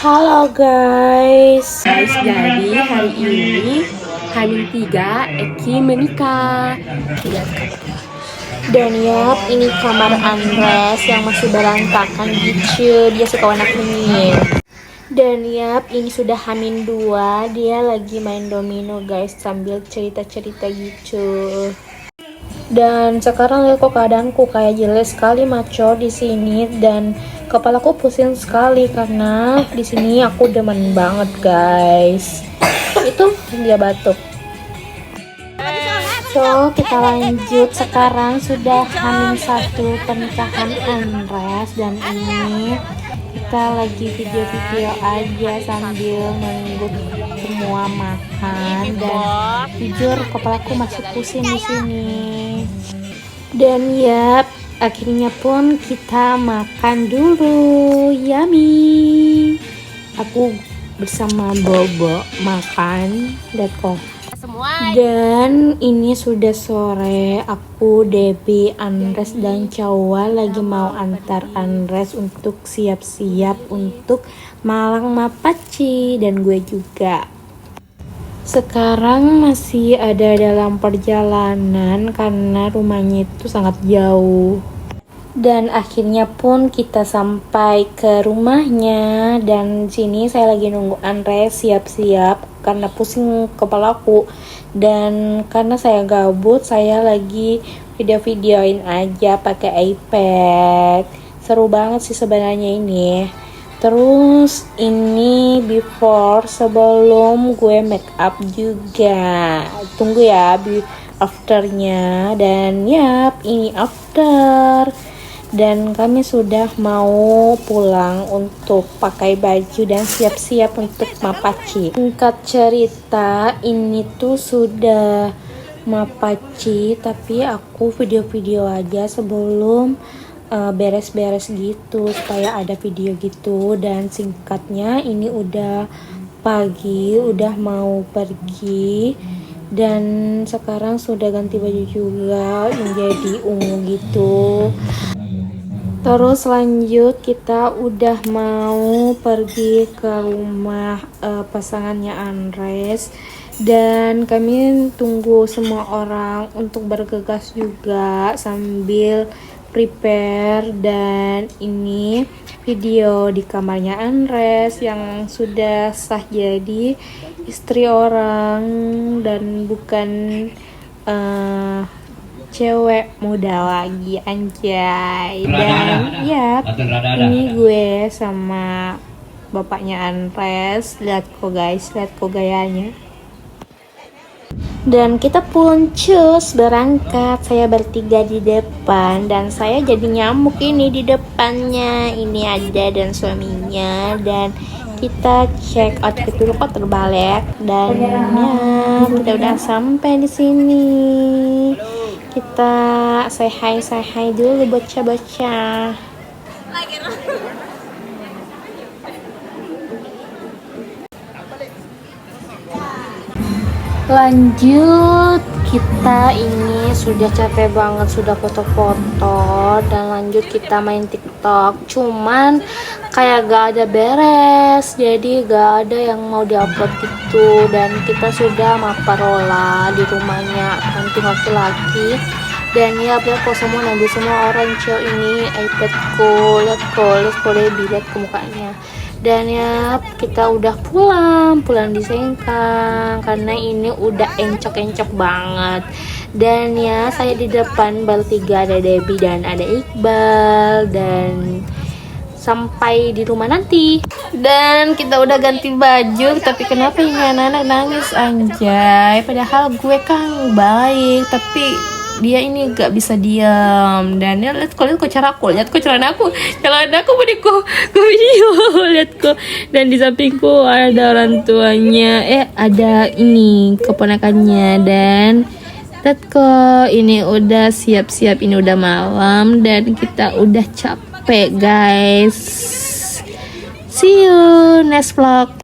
Halo guys, jadi hari ini H-3 Eki menikah. Dan yap, ini kamar Andres yang masih berantakan gitu. Dia suka warna kuning. Dan yap, ini sudah H-2. Dia lagi main domino guys sambil cerita-cerita gitu. Dan sekarang lihat kok keadaanku kayak jelek sekali maco di sini, dan kepalaku pusing sekali karena di sini aku demen banget guys. Itu dia batuk. So kita lanjut, sekarang sudah H-1 pernikahan Andres, dan ini kita lagi video-video aja sambil menunggu semua makan, dan jujur kepalaku masih pusing di sini. Dan yap, akhirnya pun kita makan dulu. Yummy. Aku bersama Bobo makan Deko. Dan ini sudah sore, aku, Debbie, Andres, dan Cawa lagi mau antar Andres untuk siap-siap untuk Malang Mapaci, dan gue juga. Sekarang masih ada dalam perjalanan karena rumahnya itu sangat jauh. Dan akhirnya pun kita sampai ke rumahnya, dan sini saya lagi nunggu Andres siap-siap karena pusing kepalaku, dan karena saya gabut saya lagi video-videoin aja pakai iPad. Seru banget sih sebenarnya ini. Terus ini before, sebelum gue make up juga. Tunggu ya afternya. Dan yap, ini after. Dan kami sudah mau pulang untuk pakai baju dan siap-siap untuk Mapaci. Singkat cerita, ini tuh sudah Mapaci, tapi aku video-video aja sebelum beres-beres gitu supaya ada video gitu. Dan singkatnya ini udah pagi, udah mau pergi, dan sekarang sudah ganti baju juga menjadi ungu gitu. Terus lanjut, kita udah mau pergi ke rumah pasangannya Andres, dan kami tunggu semua orang untuk bergegas juga sambil prepare. Dan ini video di kamarnya Andres yang sudah sah jadi istri orang dan bukan cewek muda lagi, anjay. Dan ya, ini gue sama bapaknya Andres. Lihat kok guys, lihat kok gayanya. Dan kita pun cus berangkat. Saya bertiga di depan, dan saya jadi nyamuk ini di depannya. Ini ada dan suaminya, dan kita check outfit dulu kok terbalik. Dan ya, kita udah sampai di sini. Kita say hi dulu bocah-bocah. Lanjut, kita ini sudah capek banget, sudah foto-foto, dan lanjut kita main TikTok. Cuman kayak gak ada beres, jadi gak ada yang mau diupload gitu. Dan kita sudah maparola di rumahnya anti laki-laki. Dan ya, lihat kok semua ngambil semua orang cewek ini iPadku. Lihat kok lihat ke mukanya. Dan ya, kita udah pulang di Sengkang karena ini udah encok banget. Dan ya, saya di depan bertiga, ada Debbie dan ada Iqbal, dan sampai di rumah nanti. Dan kita udah ganti baju, tapi kenapa ini anak-anak nangis anjay, padahal gue kan baik, tapi dia ini gak bisa diam. Dan ya, lihat kok cara aku, lihat kok celana aku beriku video, lihat kok. Dan di sampingku ada orang tuanya, ada ini keponakannya. Dan lihat kok, ini udah siap-siap, ini udah malam, dan kita udah capek guys. See you next vlog.